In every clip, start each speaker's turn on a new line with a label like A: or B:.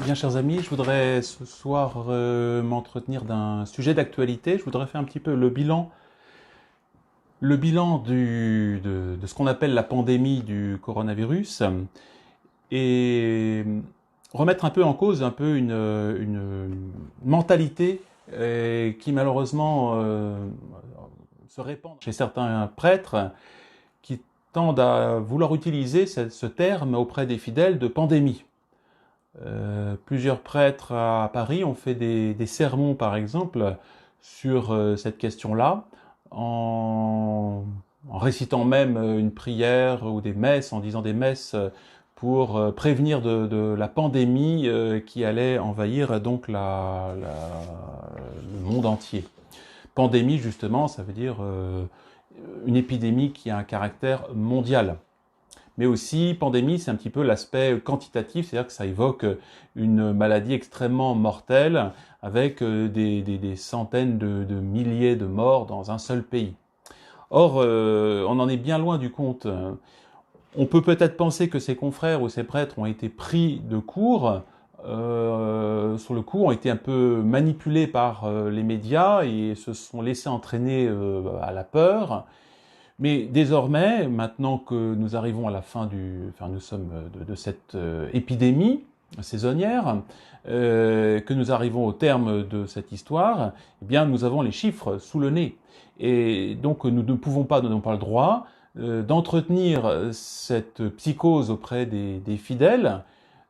A: Bien, chers amis, je voudrais ce soir m'entretenir d'un sujet d'actualité. Je voudrais faire un petit peu le bilan de ce qu'on appelle la pandémie du coronavirus et remettre un peu en cause une mentalité qui malheureusement se répand chez certains prêtres qui tendent à vouloir utiliser ce terme auprès des fidèles de pandémie. Plusieurs prêtres à Paris ont fait des sermons, par exemple, sur cette question-là, en récitant même une prière ou des messes, en disant des messes pour prévenir de la pandémie qui allait envahir donc le monde entier. Pandémie, justement, ça veut dire une épidémie qui a un caractère mondial. Mais aussi, pandémie, c'est un petit peu l'aspect quantitatif, c'est-à-dire que ça évoque une maladie extrêmement mortelle avec des centaines de milliers de morts dans un seul pays. Or, on en est bien loin du compte. On peut peut-être penser que ces confrères ou ces prêtres ont été pris de court, sur le coup, ont été un peu manipulés par les médias et se sont laissés entraîner à la peur. Mais désormais, maintenant que nous arrivons à la fin nous sommes de cette épidémie saisonnière, que nous arrivons au terme de cette histoire, eh bien, nous avons les chiffres sous le nez. Et donc, nous n'avons pas le droit d'entretenir cette psychose auprès des fidèles,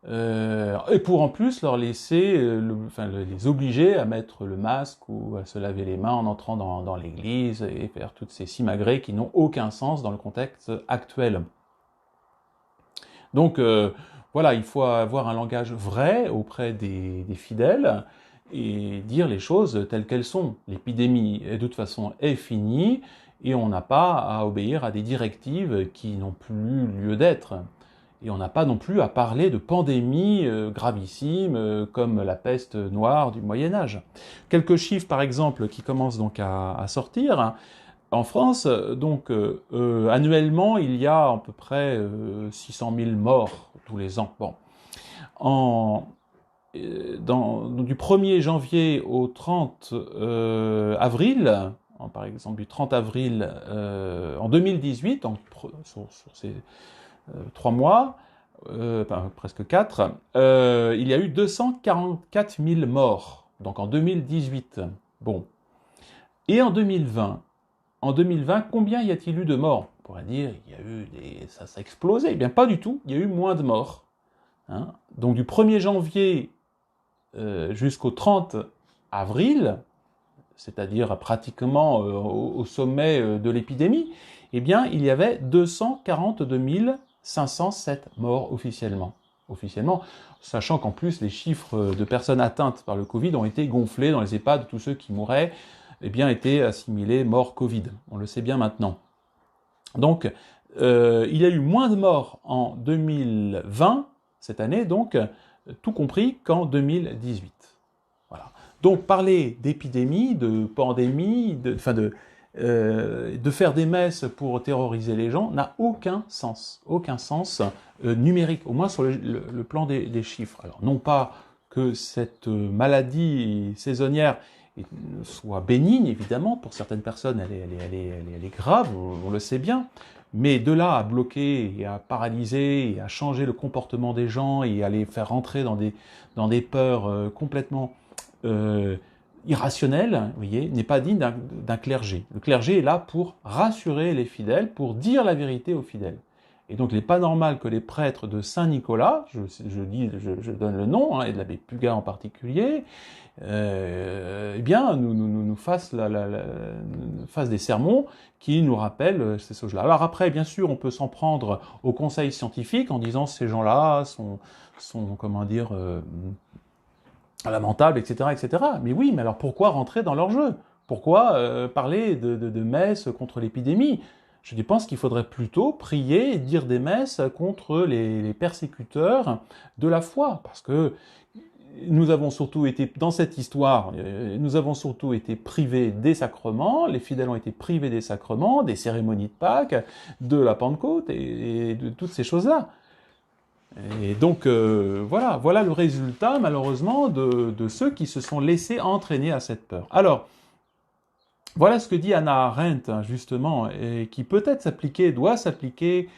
A: et pour en plus leur laisser, les obliger à mettre le masque ou à se laver les mains en entrant dans l'église et faire toutes ces simagrées qui n'ont aucun sens dans le contexte actuel. Donc voilà, il faut avoir un langage vrai auprès des fidèles et dire les choses telles qu'elles sont. L'épidémie, de toute façon, est finie et on n'a pas à obéir à des directives qui n'ont plus lieu d'être. Et on n'a pas non plus à parler de pandémies gravissimes comme la peste noire du Moyen-Âge. Quelques chiffres, par exemple, qui commencent donc à sortir. En France, donc, annuellement, il y a à peu près 600 000 morts tous les ans. Bon. Du 1er janvier au 30 avril, par exemple du 30 avril en 2018, sur ces 3 mois, presque 4, il y a eu 244 000 morts, donc en 2018. Bon. Et en 2020, combien y a-t-il eu de morts? On pourrait dire, il y a eu ça a explosé. Eh bien, pas du tout, il y a eu moins de morts. Hein. Donc du 1er janvier jusqu'au 30 avril, c'est-à-dire pratiquement au sommet de l'épidémie, eh bien, il y avait 242 507 morts officiellement. Sachant qu'en plus, les chiffres de personnes atteintes par le Covid ont été gonflés dans les EHPAD, tous ceux qui mouraient étaient assimilés morts Covid. On le sait bien maintenant. Donc, il y a eu moins de morts en 2020, cette année, donc, tout compris qu'en 2018. Voilà. Donc, parler d'épidémie, de pandémie, de faire des messes pour terroriser les gens n'a aucun sens numérique, au moins sur le plan des chiffres. Alors, non pas que cette maladie saisonnière soit bénigne, évidemment, pour certaines personnes, elle est grave, on le sait bien, mais de là à bloquer et à paralyser et à changer le comportement des gens et à les faire rentrer dans des peurs complètement irrationnelles, vous voyez, n'est pas digne d'un clergé. Le clergé est là pour rassurer les fidèles, pour dire la vérité aux fidèles. Et donc, il n'est pas normal que les prêtres de Saint-Nicolas, je donne le nom, et de l'abbé Pugat en particulier, nous fassent des sermons qui nous rappellent ces choses-là. Alors après, bien sûr, on peut s'en prendre au conseil scientifique en disant ces gens-là sont comment dire, lamentables, etc., etc. Mais oui, mais alors pourquoi rentrer dans leur jeu? Pourquoi parler de messes contre l'épidémie? Je pense qu'il faudrait plutôt prier et dire des messes contre les persécuteurs de la foi, parce que nous avons surtout été, dans cette histoire, nous avons surtout été privés des sacrements, les fidèles ont été privés des sacrements, des cérémonies de Pâques, de la Pentecôte et de toutes ces choses-là. Et donc, voilà le résultat, malheureusement, de ceux qui se sont laissés entraîner à cette peur. Alors, voilà ce que dit Hannah Arendt, hein, justement, et qui peut-être doit s'appliquer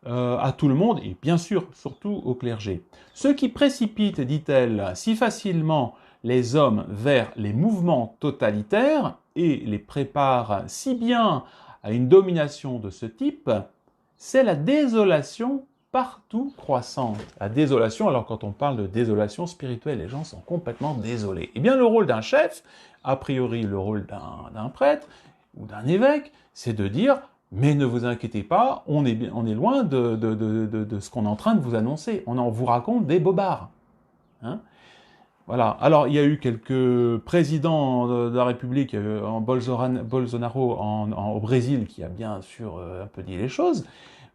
A: à tout le monde, et bien sûr, surtout au clergé. Ce qui précipite, dit-elle, si facilement les hommes vers les mouvements totalitaires et les prépare si bien à une domination de ce type, c'est la désolation partout croissante. La désolation, alors quand on parle de désolation spirituelle, les gens sont complètement désolés. Eh bien, le rôle d'un chef, a priori le rôle d'un prêtre ou d'un évêque, c'est de dire « mais ne vous inquiétez pas, on est loin de ce qu'on est en train de vous annoncer. On vous raconte des bobards. Hein » Voilà. Alors, il y a eu quelques présidents de la République, Bolsonaro au Brésil, qui a bien sûr un peu dit les choses.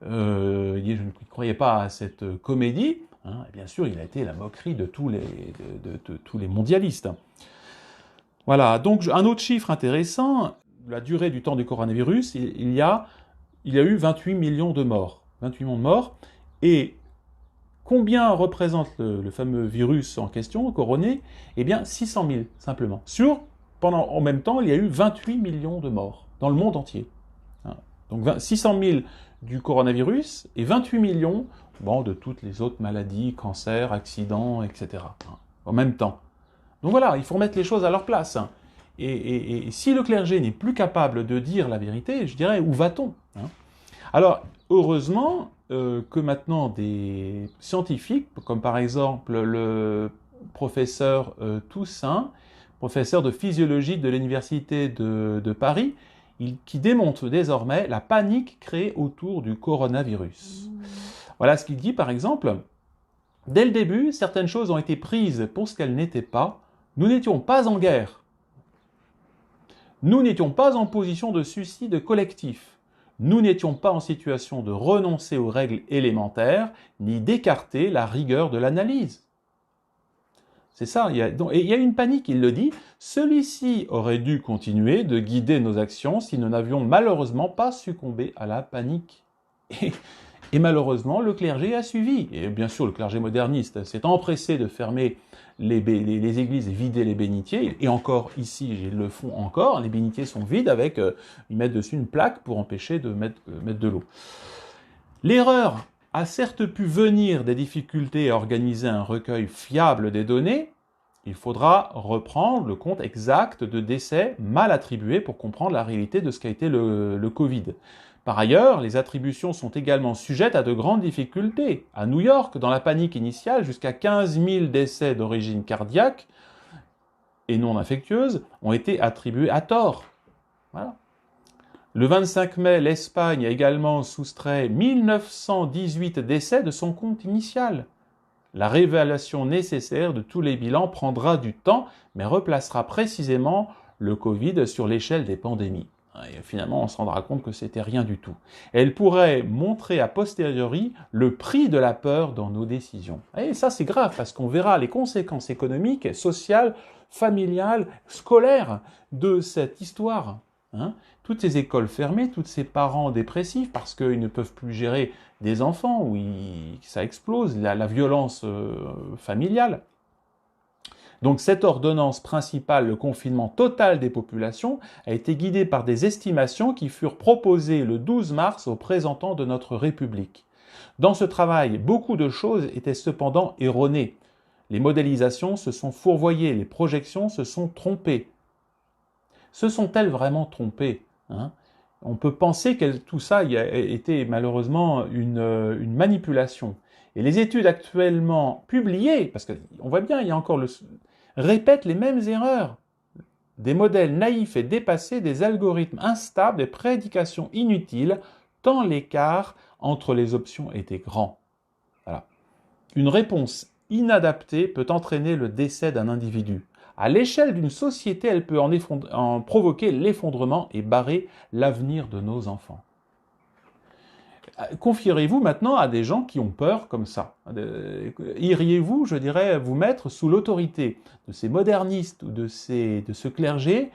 A: Je ne croyais pas à cette comédie. Hein, et bien sûr, il a été la moquerie de tous les mondialistes. Voilà. Donc, un autre chiffre intéressant, la durée du temps du coronavirus, il y a eu 28 millions de morts. 28 millions de morts. Et combien représente le fameux virus en question, coroné? Eh bien, 600 000, simplement. En même temps, il y a eu 28 millions de morts dans le monde entier. Donc 600 000 du coronavirus et 28 millions de toutes les autres maladies, cancers, accidents, etc. En même temps. Donc voilà, il faut remettre les choses à leur place. Et si le clergé n'est plus capable de dire la vérité, je dirais, où va-t-on? Alors, heureusement que maintenant des scientifiques, comme par exemple le professeur Toussaint, professeur de physiologie de l'université de Paris, qui démontre désormais la panique créée autour du coronavirus. Voilà ce qu'il dit par exemple. Dès le début, certaines choses ont été prises pour ce qu'elles n'étaient pas. Nous n'étions pas en guerre. Nous n'étions pas en position de suicide collectif. Nous n'étions pas en situation de renoncer aux règles élémentaires, ni d'écarter la rigueur de l'analyse. C'est ça, il y a une panique, il le dit. Celui-ci aurait dû continuer de guider nos actions si nous n'avions malheureusement pas succombé à la panique. Et malheureusement, le clergé a suivi. Et bien sûr, le clergé moderniste s'est empressé de fermer les églises et vider les bénitiers. Et encore, ici, ils le font encore. Les bénitiers sont vides avec, ils mettent dessus une plaque pour empêcher de mettre de l'eau. L'erreur a certes pu venir des difficultés à organiser un recueil fiable des données. Il faudra reprendre le compte exact de décès mal attribués pour comprendre la réalité de ce qu'a été le Covid. Par ailleurs, les attributions sont également sujettes à de grandes difficultés. À New York, dans la panique initiale, jusqu'à 15 000 décès d'origine cardiaque et non infectieuse ont été attribués à tort. Voilà. Le 25 mai, l'Espagne a également soustrait 1918 décès de son compte initial. La révélation nécessaire de tous les bilans prendra du temps, mais replacera précisément le Covid sur l'échelle des pandémies. Et finalement, on se rendra compte que c'était rien du tout. Elle pourrait montrer a posteriori le prix de la peur dans nos décisions. Et ça, c'est grave, parce qu'on verra les conséquences économiques, sociales, familiales, scolaires de cette histoire. Toutes ces écoles fermées, tous ces parents dépressifs parce qu'ils ne peuvent plus gérer des enfants, où ça explose, la violence familiale. Donc cette ordonnance principale, le confinement total des populations, a été guidée par des estimations qui furent proposées le 12 mars aux représentants de notre République. Dans ce travail, beaucoup de choses étaient cependant erronées. Les modélisations se sont fourvoyées, les projections se sont trompées. Se sont-elles vraiment trompées? On peut penser que tout ça a été malheureusement une manipulation. Et les études actuellement publiées, parce qu'on voit bien, il y a encore répètent les mêmes erreurs. Des modèles naïfs et dépassés, des algorithmes instables, des prédications inutiles, tant l'écart entre les options était grand. Voilà. Une réponse inadaptée peut entraîner le décès d'un individu. À l'échelle d'une société, elle peut en provoquer l'effondrement et barrer l'avenir de nos enfants. Confierez-vous maintenant à des gens qui ont peur comme ça? Iriez-vous, je dirais, vous mettre sous l'autorité de ces modernistes ou de ce clergé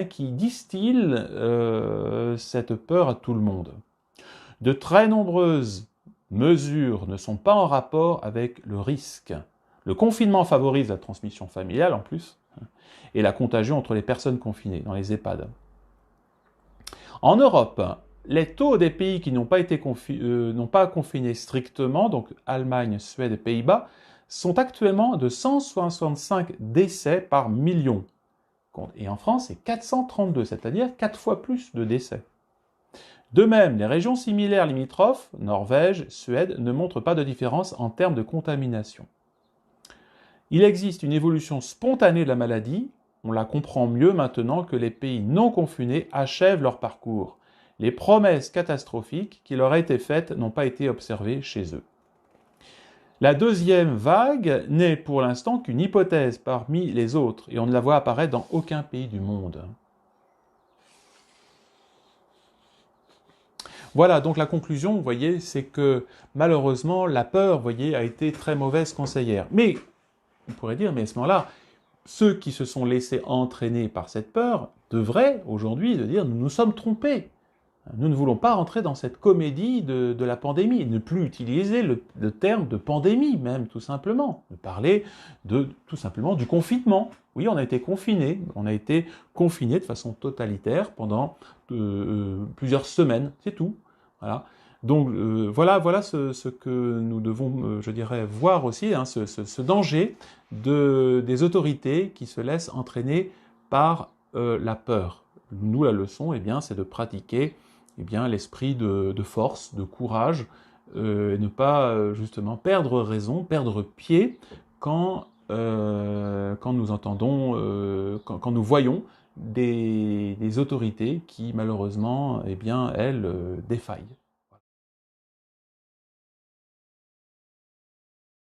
A: qui distille cette peur à tout le monde? De très nombreuses mesures ne sont pas en rapport avec le risque. Le confinement favorise la transmission familiale en plus, et la contagion entre les personnes confinées dans les EHPAD. En Europe, les taux des pays qui n'ont pas confiné strictement, donc Allemagne, Suède et Pays-Bas, sont actuellement de 165 décès par million. Et en France, c'est 432, c'est-à-dire 4 fois plus de décès. De même, les régions similaires limitrophes, Norvège, Suède, ne montrent pas de différence en termes de contamination. Il existe une évolution spontanée de la maladie, on la comprend mieux maintenant que les pays non confinés achèvent leur parcours. Les promesses catastrophiques qui leur étaient faites n'ont pas été observées chez eux. La deuxième vague n'est pour l'instant qu'une hypothèse parmi les autres, et on ne la voit apparaître dans aucun pays du monde. Voilà, donc la conclusion, vous voyez, c'est que malheureusement, la peur, vous voyez, a été très mauvaise conseillère. Mais, on pourrait dire, mais à ce moment-là, ceux qui se sont laissés entraîner par cette peur devraient aujourd'hui dire « nous nous sommes trompés ». Nous ne voulons pas rentrer dans cette comédie de la pandémie, ne plus utiliser le terme de pandémie même, tout simplement. De parler tout simplement du confinement. Oui, on a été confinés de façon totalitaire pendant plusieurs semaines, c'est tout. Voilà. Donc voilà ce que nous devons, je dirais, voir aussi, hein, ce danger des autorités qui se laissent entraîner par la peur. Nous, la leçon, eh bien, c'est de pratiquer l'esprit de force, de courage, et ne pas justement perdre raison, perdre pied quand nous entendons, quand nous voyons des autorités qui malheureusement, eh bien, elles, défaillent.